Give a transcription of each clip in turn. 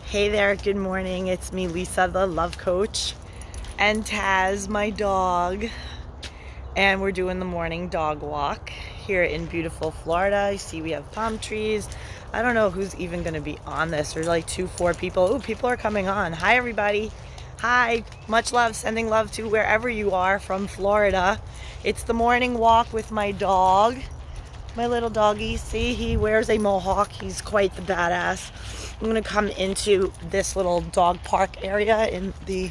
Hey there, good morning. It's me, Lisa, the love coach, and Taz, my dog. And we're doing the morning dog walk here in beautiful Florida. You see we have palm trees. I don't know who's even going to be on this. There's like 4 people. Ooh, people are coming on. Hi, everybody. Hi. Much love. Sending love to wherever you are from Florida. It's the morning walk with my dog. My little doggy. See, he wears a mohawk. He's quite the badass. I'm going to come into this little dog park area in the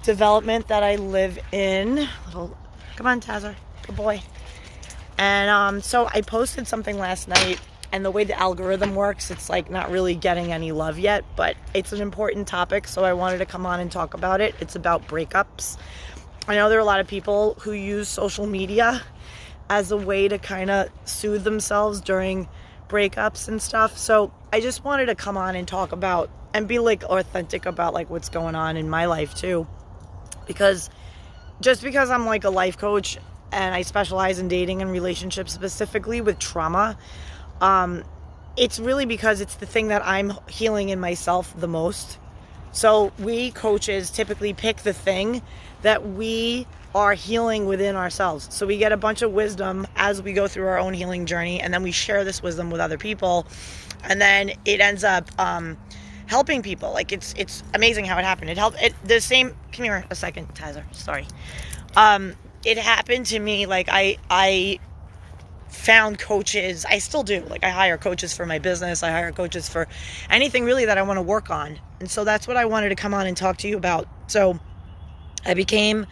development that I live in. Come on, Tazzer. Good boy. And so I posted something last night, and the way the algorithm works, it's like not really getting any love yet, but it's an important topic, so I wanted to come on and talk about it. It's about breakups. I know there are a lot of people who use social media as a way to kind of soothe themselves during breakups and stuff. So I just wanted to come on and talk about and be like authentic about like what's going on in my life too. Because just because I'm like a life coach and I specialize in dating and relationships specifically with trauma, it's really because it's the thing that I'm healing in myself the most. So we coaches typically pick the thing that we are healing within ourselves. So we get a bunch of wisdom as we go through our own healing journey, and then we share this wisdom with other people, and then it ends up helping people. Like it's amazing how it happened. It helped. The same. Come here a second, Tazer. Sorry. It happened to me. Like I found coaches. I still do. Like I hire coaches for my business. I hire coaches for anything really that I want to work on. And so that's what I wanted to come on and talk to you about. So I became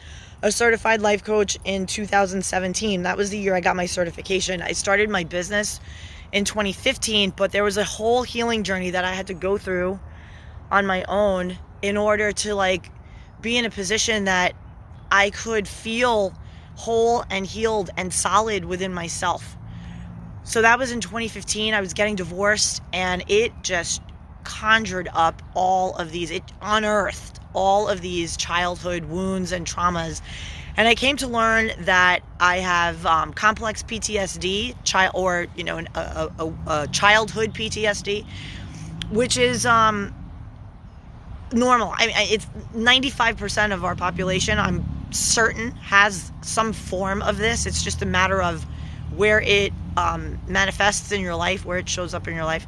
a certified life coach in 2017. That was the year I got my certification. I started my business in 2015, but there was a whole healing journey that I had to go through on my own in order to like be in a position that I could feel whole and healed and solid within myself. So that was in 2015. I was getting divorced, and it just conjured up all of these, it unearthed all of these childhood wounds and traumas. And I came to learn that I have complex PTSD, a childhood PTSD, which is normal. I mean, it's 95% of our population, I'm certain, has some form of this. It's just a matter of where it manifests in your life, where it shows up in your life.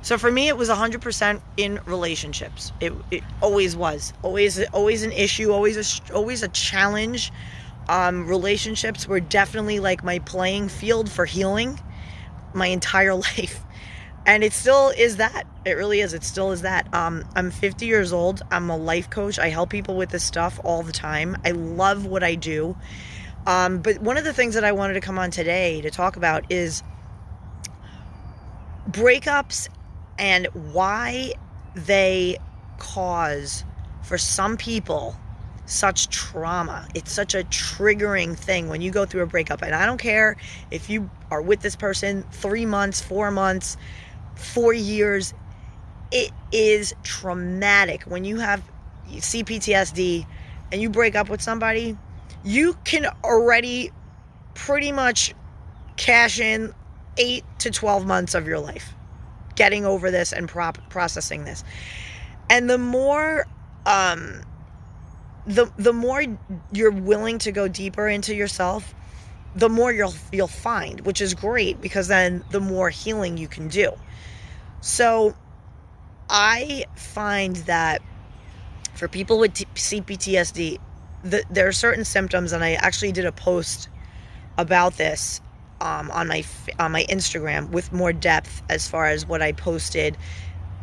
So for me, it was 100% in relationships. It always was. Always an issue, always a challenge. Relationships were definitely like my playing field for healing my entire life. And it still is that. It really is. It still is that. I'm 50 years old. I'm a life coach. I help people with this stuff all the time. I love what I do. But one of the things that I wanted to come on today to talk about is breakups and why they cause, for some people, such trauma. It's such a triggering thing when you go through a breakup. And I don't care if you are with this person 3 months, 4 months, 4 years. It is traumatic. When you have CPTSD and you break up with somebody, you can already pretty much cash in 8 to 12 months of your life getting over this and processing this. And the more the more you're willing to go deeper into yourself, the more you'll find, which is great, because then the more healing you can do. So I find that for people with CPTSD, there are certain symptoms, and I actually did a post about this on my Instagram with more depth as far as what I posted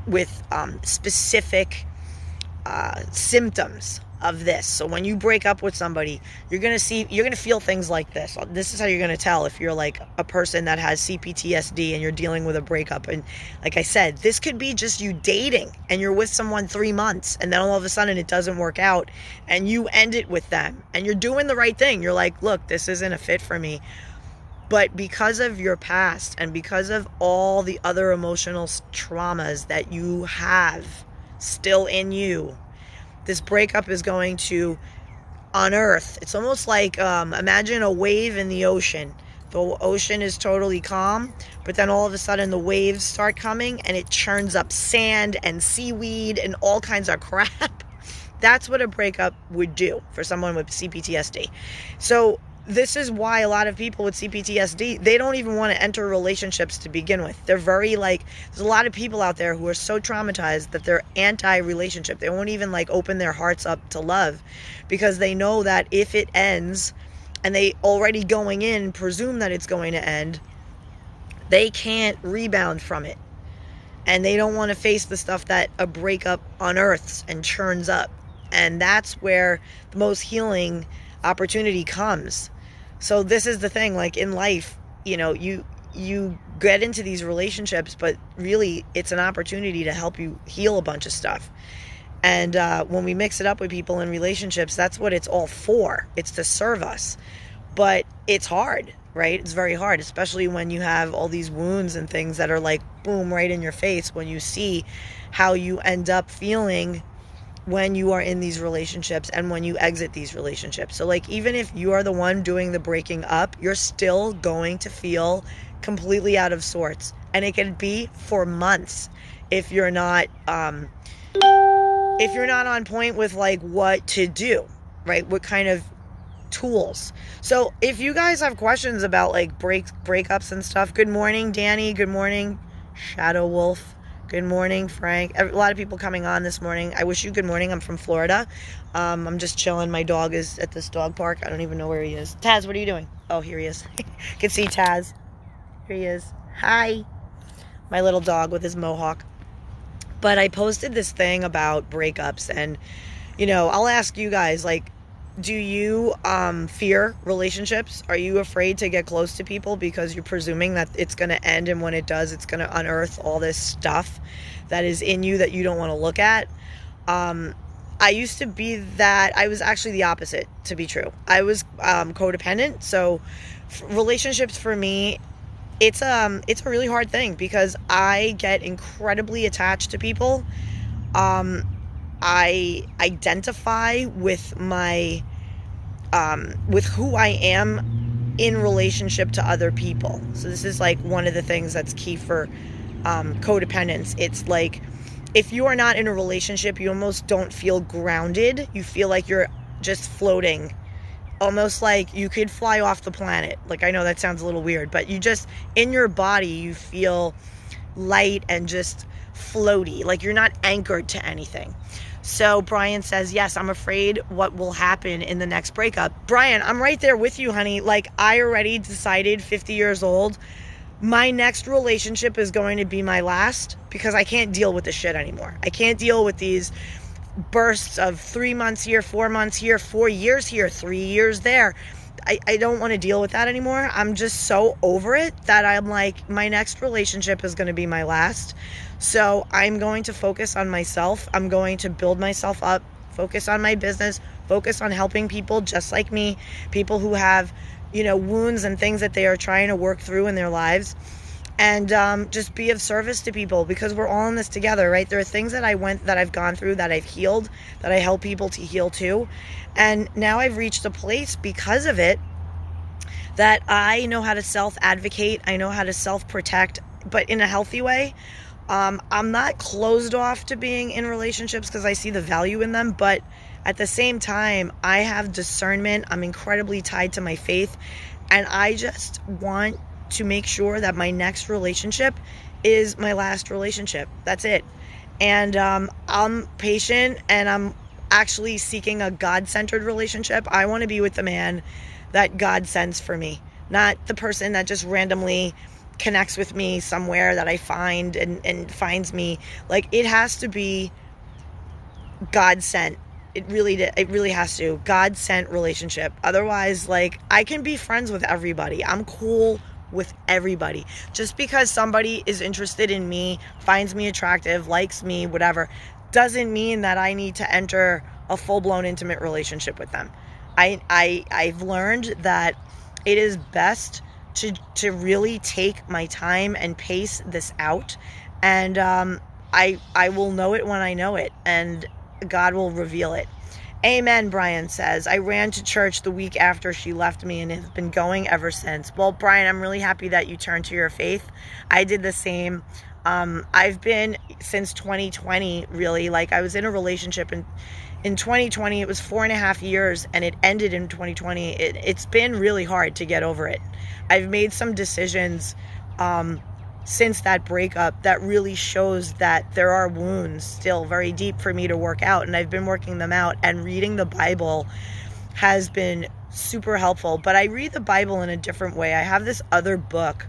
with specific symptoms of this. So when you break up with somebody, you're going to feel things like this. This is how you're going to tell if you're like a person that has CPTSD and you're dealing with a breakup. And like I said, this could be just you dating and you're with someone 3 months, and then all of a sudden it doesn't work out and you end it with them, and you're doing the right thing. You're like, look, this isn't a fit for me. But because of your past and because of all the other emotional traumas that you have still in you, this breakup is going to unearth. It's almost like, imagine a wave in the ocean The ocean is totally calm, but then all of a sudden the waves start coming and it churns up sand and seaweed and all kinds of crap. That's what a breakup would do for someone with CPTSD. So this is why a lot of people with CPTSD, they don't even want to enter relationships to begin with. They're very there's a lot of people out there who are so traumatized that they're anti-relationship. They won't even open their hearts up to love because they know that if it ends, and they already going in presume that it's going to end, they can't rebound from it. And they don't want to face the stuff that a breakup unearths and churns up. And that's where the most healing opportunity comes. So this is the thing, in life, you get into these relationships, but really it's an opportunity to help you heal a bunch of stuff. And when we mix it up with people in relationships, that's what it's all for. It's to serve us. But it's hard, right? It's very hard, especially when you have all these wounds and things that are boom, right in your face when you see how you end up feeling when you are in these relationships and when you exit these relationships. So even if you are the one doing the breaking up, you're still going to feel completely out of sorts. And it can be for months if you're not on point with what to do, right? What kind of tools. So if you guys have questions about breakups and stuff, good morning, Danny. Good morning, Shadow Wolf. Good morning, Frank. A lot of people coming on this morning. I wish you good morning. I'm from Florida. I'm just chilling. My dog is at this dog park. I don't even know where he is. Taz, what are you doing? Oh, here he is. You can see Taz. Here he is. Hi. My little dog with his mohawk. But I posted this thing about breakups, and I'll ask you guys, do you fear relationships? Are you afraid to get close to people because you're presuming that it's going to end, and when it does, it's going to unearth all this stuff that is in you that you don't want to look at? I used to be that. I was actually the opposite, to be true. I was codependent. So relationships for me, it's a really hard thing because I get incredibly attached to people. I identify with my with who I am in relationship to other people. So this is one of the things that's key for codependence. It's if you are not in a relationship, you almost don't feel grounded. You feel like you're just floating, almost like you could fly off the planet. I know that sounds a little weird, but you just, in your body, you feel light and just floaty, you're not anchored to anything. So Brian says, yes, I'm afraid what will happen in the next breakup. Brian, I'm right there with you, honey. I already decided, 50 years old, my next relationship is going to be my last because I can't deal with this shit anymore. I can't deal with these bursts of 3 months here, 4 months here, 4 years here, 3 years there. I don't want to deal with that anymore. I'm just so over it that I'm my next relationship is going to be my last. So I'm going to focus on myself. I'm going to build myself up, focus on my business, focus on helping people just like me, people who have, wounds and things that they are trying to work through in their lives, and just be of service to people because we're all in this together, right? There are things that I've gone through, that I've healed, that I help people to heal too. And now I've reached a place because of it that I know how to self-advocate. I know how to self-protect, but in a healthy way. I'm not closed off to being in relationships because I see the value in them, but at the same time, I have discernment. I'm incredibly tied to my faith, and I just want to make sure that my next relationship is my last relationship. That's it. And I'm patient, and I'm actually seeking a God-centered relationship. I want to be with the man that God sends for me, not the person that just randomly connects with me somewhere that I find and finds me. It has to be God sent. It really has to. God sent relationship. Otherwise, I can be friends with everybody. I'm cool with everybody. Just because somebody is interested in me, finds me attractive, likes me, whatever, doesn't mean that I need to enter a full-blown intimate relationship with them. I've learned that it is best to really take my time and pace this out, and I will know it when I know it, and God will reveal it. Amen, Brian says. I ran to church the week after she left me and have been going ever since. Well, Brian, I'm really happy that you turned to your faith. I did the same. I've been since 2020, really. Like, I was in a relationship in 2020. It was 4.5 years and it ended in 2020. It's been really hard to get over it. I've made some decisions since that breakup that really shows that there are wounds still very deep for me to work out, and I've been working them out, and reading the Bible has been super helpful. But I read the Bible in a different way. I have this other book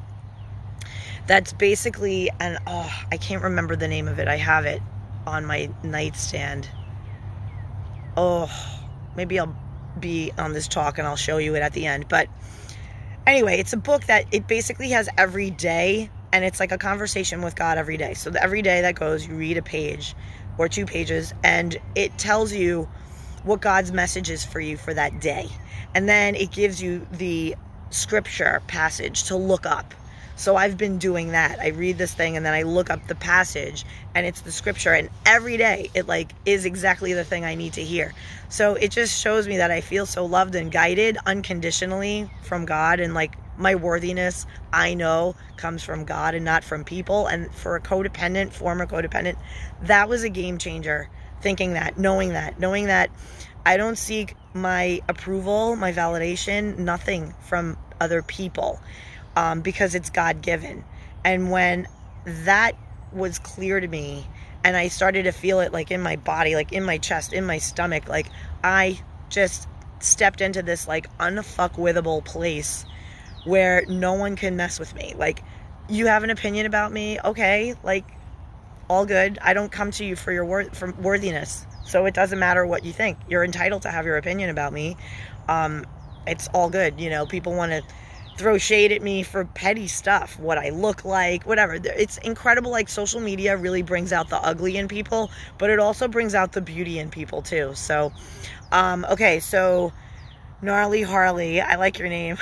that's basically, and I can't remember the name of it. I have it on my nightstand. Maybe I'll be on this talk and I'll show you it at the end. But anyway, it's a book that it basically has every day, and it's like a conversation with God every day. So every day that goes, you read a page or 2 pages, and it tells you what God's message is for you for that day. And then it gives you the scripture passage to look up. So I've been doing that. I read this thing and then I look up the passage, and it's the scripture, and every day it like is exactly the thing I need to hear. So it just shows me that I feel so loved and guided unconditionally from God, and like my worthiness, I know, comes from God and not from people. And for a codependent, former codependent, that was a game changer. Thinking that, knowing that I don't seek my approval, my validation, nothing from other people. Because it's God-given. And when that was clear to me, and I started to feel it like in my body, like in my chest, in my stomach, like I just stepped into this like unfuckwithable place where no one can mess with me. Like, you have an opinion about me, okay, like all good. I don't come to you for your worthiness, so it doesn't matter what you think. You're entitled to have your opinion about me. It's all good. You know, people want to throw shade at me for petty stuff, what I look like, whatever. It's incredible. Like, social media really brings out the ugly in people, but it also brings out the beauty in people too. So, okay, so Gnarly Harley, I like your name.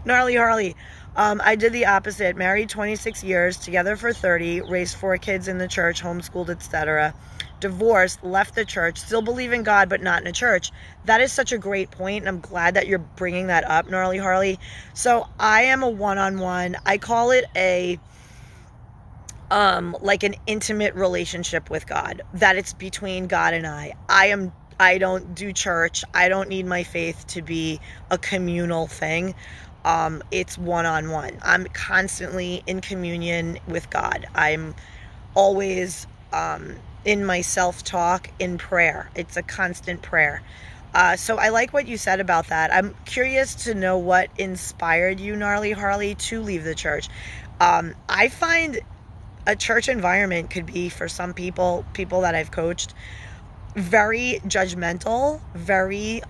Gnarly Harley. I did the opposite. Married 26 years, together for 30, raised 4 kids in the church, homeschooled, etc. Divorced, left the church, still believe in God, but not in a church. That is such a great point, and I'm glad that you're bringing that up, Gnarly Harley. So I am a one-on-one. I call it a like an intimate relationship with God, that it's between God and I. I don't do church. I don't need my faith to be a communal thing. It's one-on-one. I'm constantly in communion with God. I'm always in my self-talk, in prayer. It's a constant prayer. So I like what you said about that. I'm curious to know what inspired you, Gnarly Harley, to leave the church. I find a church environment could be, for some people that I've coached, very judgmental, very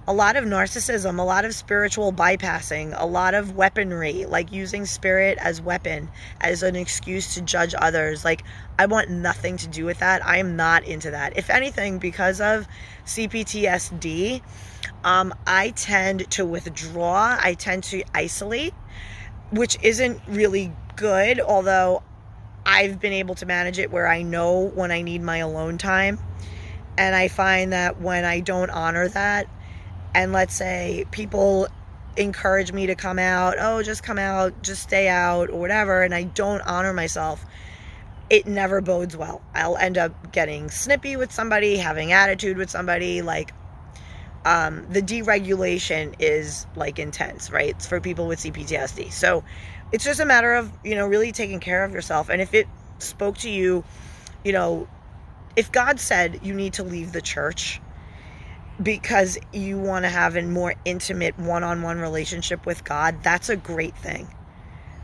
a lot of narcissism, a lot of spiritual bypassing, a lot of weaponry, like using spirit as weapon, as an excuse to judge others. Like, I want nothing to do with that. I am not into that. If anything, because of CPTSD, I tend to withdraw. I tend to isolate, which isn't really good, although I've been able to manage it where I know when I need my alone time. And I find that when I don't honor that, and let's say people encourage me to come out, just come out, just stay out, or whatever, and I don't honor myself, it never bodes well. I'll end up getting snippy with somebody, having attitude with somebody. Like, the deregulation is like intense, right? It's for people with CPTSD. So it's just a matter of, really taking care of yourself. And if it spoke to you, if God said you need to leave the church because you want to have a more intimate one-on-one relationship with God, that's a great thing.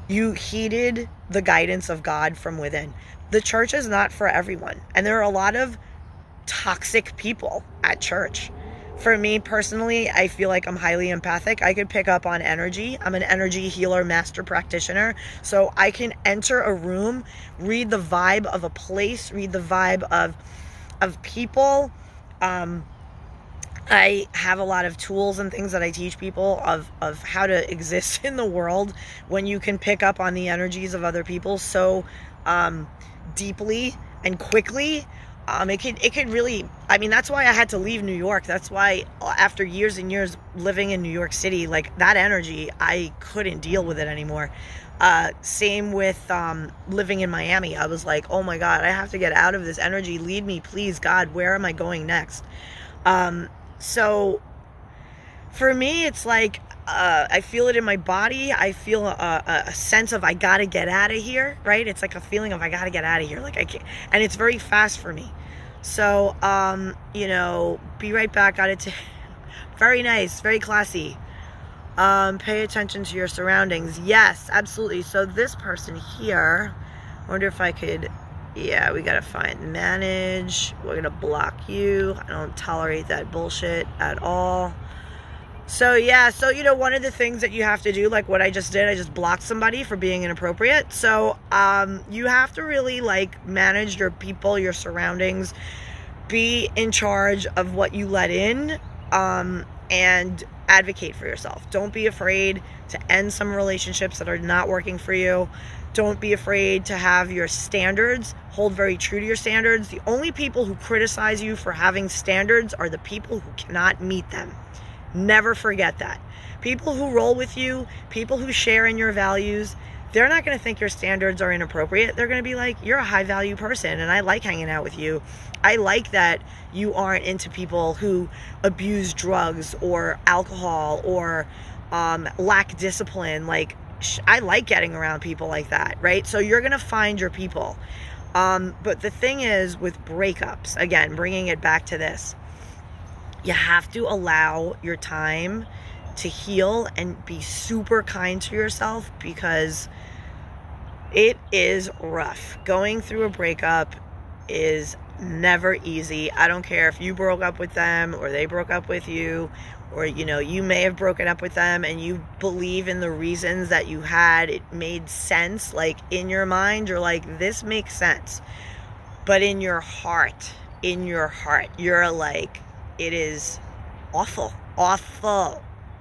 You heeded the guidance of God from within. The church is not for everyone. And there are a lot of toxic people at church. For me personally, I feel like I'm highly empathic. I could pick up on energy. I'm an energy healer, master practitioner. So I can enter a room, read the vibe of a place, read the vibe of people. I have a lot of tools and things that I teach people of how to exist in the world when you can pick up on the energies of other people so deeply and quickly. it could really, I mean, that's why I had to leave New York. That's why after years and years living in New York City, like that energy, I couldn't deal with it anymore. Same with living in Miami. I was like, oh my God, I have to get out of this energy. Lead me, please, God. Where am I going next? So for me, it's like I feel it in my body. I feel a sense of I gotta get out of here, right? It's like a feeling of I gotta get out of here. Like I can't, and it's very fast for me. So, be right back. Got it. Very nice, very classy. Pay attention to your surroundings. Yes, absolutely. So this person here, I wonder if I could, yeah, we gotta find manage. We're gonna block you. I don't tolerate that bullshit at all. So yeah, so one of the things that you have to do, like what I just did, I just blocked somebody for being inappropriate. So you have to really like manage your people, your surroundings, be in charge of what you let in, and advocate for yourself. Don't be afraid to end some relationships that are not working for you. Don't be afraid to have your standards, hold very true to your standards. The only people who criticize you for having standards are the people who cannot meet them. Never forget that. People who roll with you, people who share in your values, they're not going to think your standards are inappropriate. They're going to be like, you're a high value person and I like hanging out with you. I like that you aren't into people who abuse drugs or alcohol or lack discipline. Like, I like getting around people like that, right? So you're going to find your people. But the thing is with breakups, again, bringing it back to this, you have to allow your time to heal and be super kind to yourself, because it is rough. Going through a breakup is never easy. I don't care if you broke up with them or they broke up with you, or you may have broken up with them and you believe in the reasons that you had, it made sense. Like in your mind, you're like, this makes sense. But in your heart, you're like, it is awful.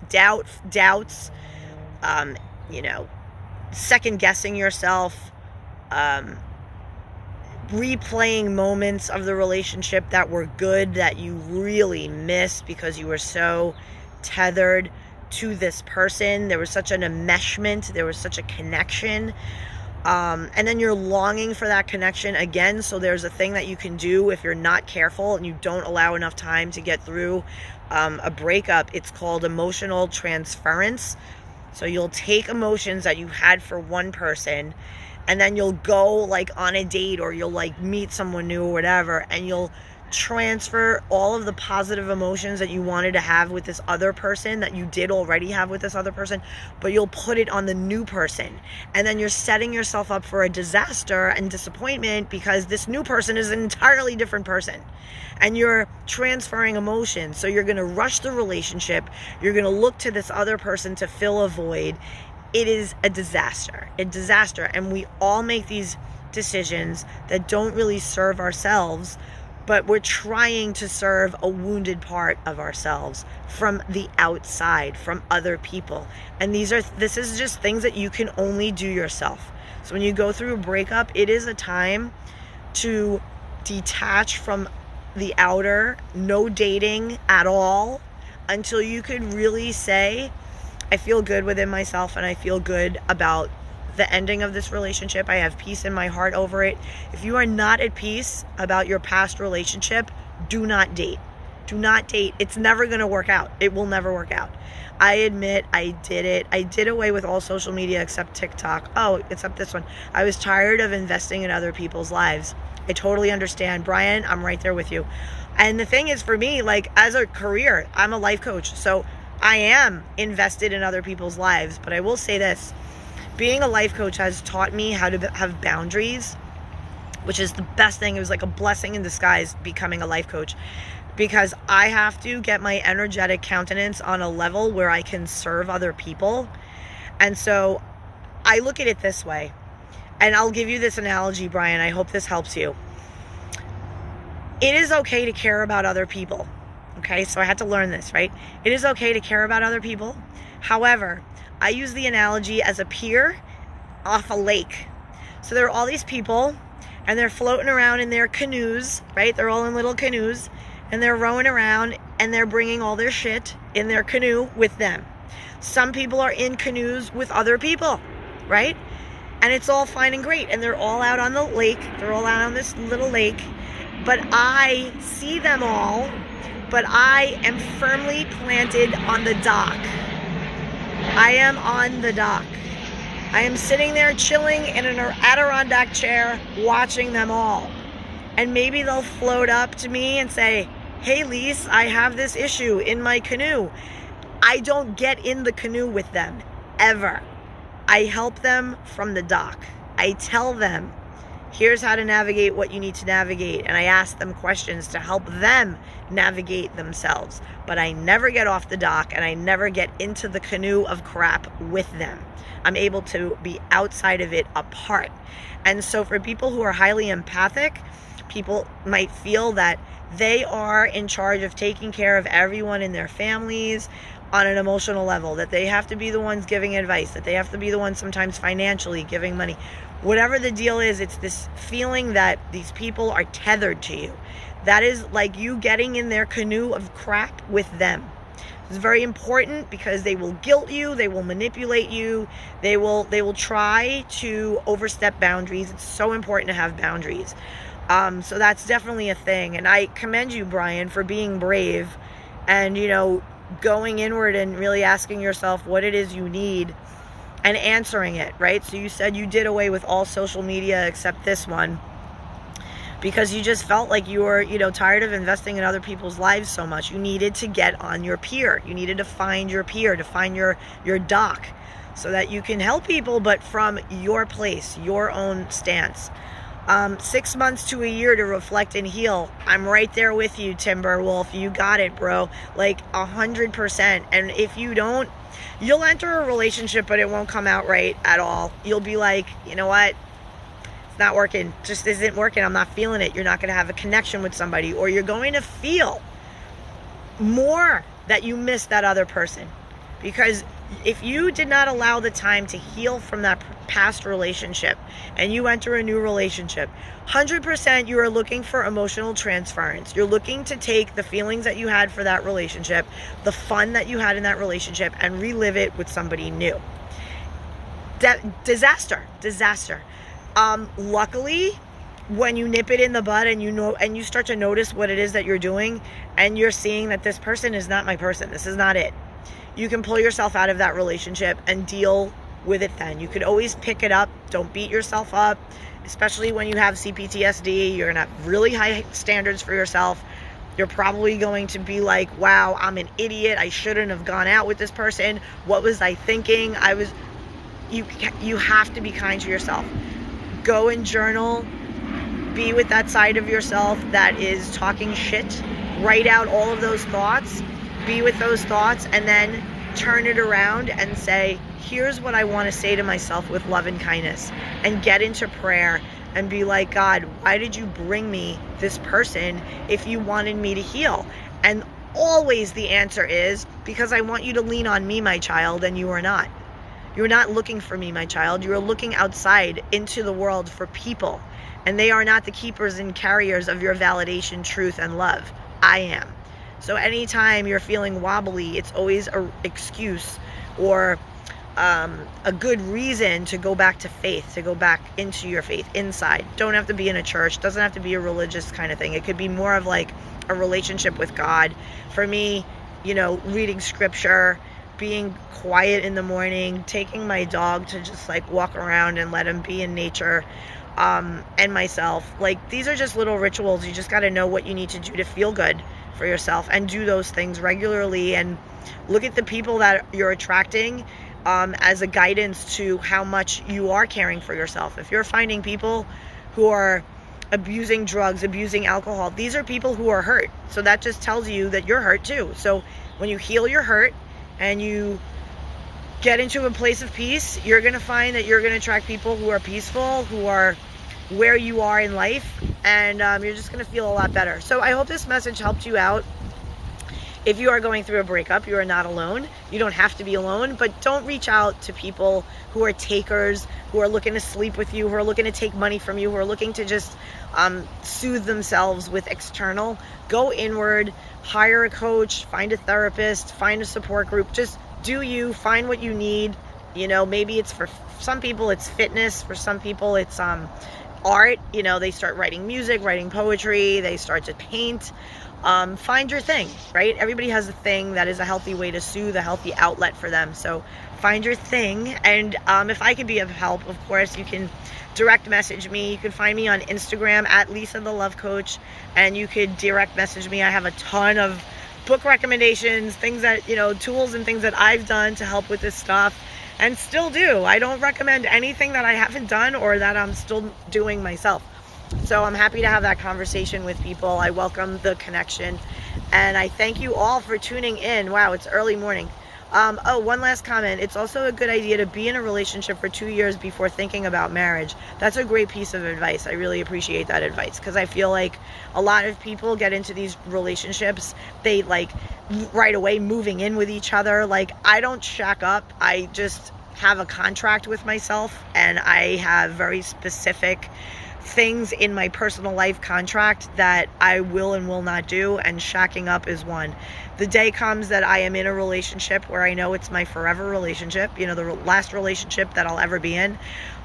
Doubts, second guessing yourself, replaying moments of the relationship that were good that you really missed because you were so tethered to this person. There was such an enmeshment, there was such a connection. And then you're longing for that connection again. So there's a thing that you can do if you're not careful and you don't allow enough time to get through a breakup. It's called emotional transference. So you'll take emotions that you had for one person, and then you'll go like on a date, or you'll like meet someone new or whatever, and you'll transfer all of the positive emotions that you wanted to have with this other person, that you did already have with this other person, but you'll put it on the new person. And then you're setting yourself up for a disaster and disappointment, because this new person is an entirely different person. And you're transferring emotions. So you're going to rush the relationship. You're going to look to this other person to fill a void. It is a disaster. And we all make these decisions that don't really serve ourselves, but we're trying to serve a wounded part of ourselves from the outside, from other people. And this is just things that you can only do yourself. So when you go through a breakup, it is a time to detach from the outer, no dating at all, until you could really say, I feel good within myself and I feel good about the ending of this relationship. I have peace in my heart over it. If you are not at peace about your past relationship, do not date. Do not date. It's never going to work out. It will never work out. I admit I did it. I did away with all social media except TikTok. Oh, except this one. I was tired of investing in other people's lives. I totally understand. Brian, I'm right there with you. And the thing is, for me, like as a career, I'm a life coach. So I am invested in other people's lives. But I will say this. Being a life coach has taught me how to have boundaries, which is the best thing. It was like a blessing in disguise becoming a life coach, because I have to get my energetic countenance on a level where I can serve other people. And so I look at it this way, and I'll give you this analogy, Brian. I hope this helps you. It is okay to care about other people. Okay, so I had to learn this, right? It is okay to care about other people. However, I use the analogy as a pier off a lake. So there are all these people, and they're floating around in their canoes, right? They're all in little canoes, and they're rowing around, and they're bringing all their shit in their canoe with them. Some people are in canoes with other people, right? And it's all fine and great, and they're all out on the lake. They're all out on this little lake, but I see them all, but I am firmly planted on the dock. I am on the dock. I am sitting there chilling in an Adirondack chair watching them all. And maybe they'll float up to me and say, hey, Lise, I have this issue in my canoe. I don't get in the canoe with them, ever. I help them from the dock. I tell them, here's how to navigate what you need to navigate. And I ask them questions to help them navigate themselves. But I never get off the dock, and I never get into the canoe of crap with them. I'm able to be outside of it, apart. And so for people who are highly empathic, people might feel that they are in charge of taking care of everyone in their families on an emotional level, that they have to be the ones giving advice, that they have to be the ones sometimes financially giving money. Whatever the deal is, it's this feeling that these people are tethered to you. That is like you getting in their canoe of crap with them. It's very important because they will guilt you, they will manipulate you, they will try to overstep boundaries. It's so important to have boundaries. So that's definitely a thing. And I commend you, Brian, for being brave and, going inward and really asking yourself what it is you need and answering it, right? So you said you did away with all social media except this one because you just felt like you were, tired of investing in other people's lives so much. You needed to get on your peer. You needed to find your peer, to find your doc, so that you can help people, but from your place, your own stance. 6 months to a year to reflect and heal. I'm right there with you, Timberwolf. You got it, bro. Like 100%. And if you don't, you'll enter a relationship, but it won't come out right at all. You'll be like, you know what? It's not working. Just isn't working. I'm not feeling it. You're not going to have a connection with somebody, or you're going to feel more that you missed that other person. Because if you did not allow the time to heal from that past relationship and you enter a new relationship, 100% you are looking for emotional transference. You're looking to take the feelings that you had for that relationship, the fun that you had in that relationship, and relive it with somebody new. Disaster. Luckily, when you nip it in the bud and you start to notice what it is that you're doing, and you're seeing that this person is not my person, this is not it, you can pull yourself out of that relationship and deal with it then. You could always pick it up. Don't beat yourself up, especially when you have CPTSD. You're going to have really high standards for yourself. You're probably going to be like, wow, I'm an idiot. I shouldn't have gone out with this person. What was I thinking? You have to be kind to yourself. Go and journal. Be with that side of yourself that is talking shit. Write out all of those thoughts. Be with those thoughts, and then turn it around and say, here's what I want to say to myself with love and kindness, and get into prayer and be like, God, why did you bring me this person if you wanted me to heal? And always the answer is, because I want you to lean on me, my child, and you are not. You're not looking for me, my child. You are looking outside into the world for people, and they are not the keepers and carriers of your validation, truth, and love. I am. So anytime you're feeling wobbly, it's always an excuse or a good reason to go back to faith, to go back into your faith inside. Don't have to be in a church. Doesn't have to be a religious kind of thing. It could be more of like a relationship with God. For me, reading scripture, being quiet in the morning, taking my dog to just like walk around and let him be in nature, and myself. Like, these are just little rituals. You just got to know what you need to do to feel good for yourself and do those things regularly, and look at the people that you're attracting as a guidance to how much you are caring for yourself. If you're finding people who are abusing drugs, abusing alcohol, these are people who are hurt. So that just tells you that you're hurt too. So when you heal your hurt and you get into a place of peace, you're going to find that you're going to attract people who are peaceful, who are where you are in life, and you're just going to feel a lot better. So I hope this message helped you out. if you are going through a breakup, you are not alone. You don't have to be alone, but don't reach out to people who are takers, who are looking to sleep with you, who are looking to take money from you, who are looking to just soothe themselves with external. Go inward, hire a coach, find a therapist, find a support group. Just do you, find what you need. You know, maybe it's for some people it's fitness, for some people it's art. You know, they start writing music, writing poetry, they start to paint. Find your thing, right? Everybody has a thing that is a healthy way to soothe, a healthy outlet for them. So find your thing. And if I could be of help, of course, you can direct message me. You can find me on Instagram at Lisa the Love Coach, and you could direct message me. I have a ton of book recommendations, things that, you know, tools and things that I've done to help with this stuff and still do. I don't recommend anything that I haven't done or that I'm still doing myself. So I'm happy to have that conversation with people. I welcome the connection, and I thank you all for tuning in. Wow, it's early morning. Oh, one last comment. It's also a good idea to be in a relationship for 2 years before thinking about marriage. That's a great piece of advice. I really appreciate that advice, because I feel like a lot of people get into these relationships, they like right away moving in with each other. Like, I don't shack up. I just have a contract with myself, and I have very specific things in my personal life contract that I will and will not do, and shacking up is one. The day comes that I am in a relationship where I know it's my forever relationship, you know, the last relationship that I'll ever be in,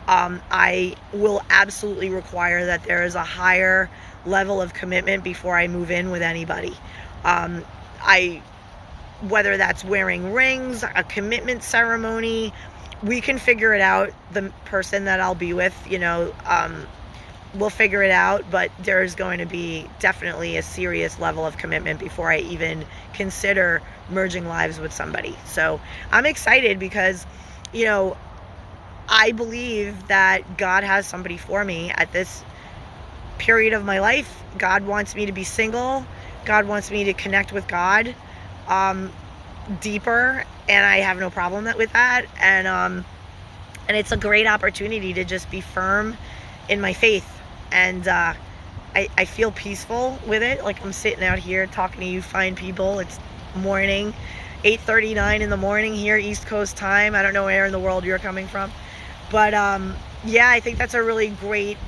I will absolutely require that there is a higher level of commitment before I move in with anybody. Whether that's wearing rings, a commitment ceremony, we can figure it out. The person that I'll be with, you know, we'll figure it out, but there's going to be definitely a serious level of commitment before I even consider merging lives with somebody. So I'm excited because, you know, I believe that God has somebody for me at this period of my life. God wants me to be single. God wants me to connect with God deeper, and I have no problem with that. And it's a great opportunity to just be firm in my faith. And I feel peaceful with it. Like, I'm sitting out here talking to you fine people. It's morning, 8:39 in the morning here, East Coast time. I don't know where in the world you're coming from. But yeah, I think that's a really great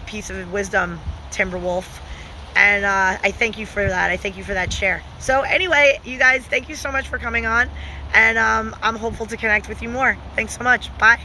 piece of wisdom, Timberwolf. And I thank you for that. I thank you for that share. So anyway, you guys, thank you so much for coming on. And I'm hopeful to connect with you more. Thanks so much. Bye.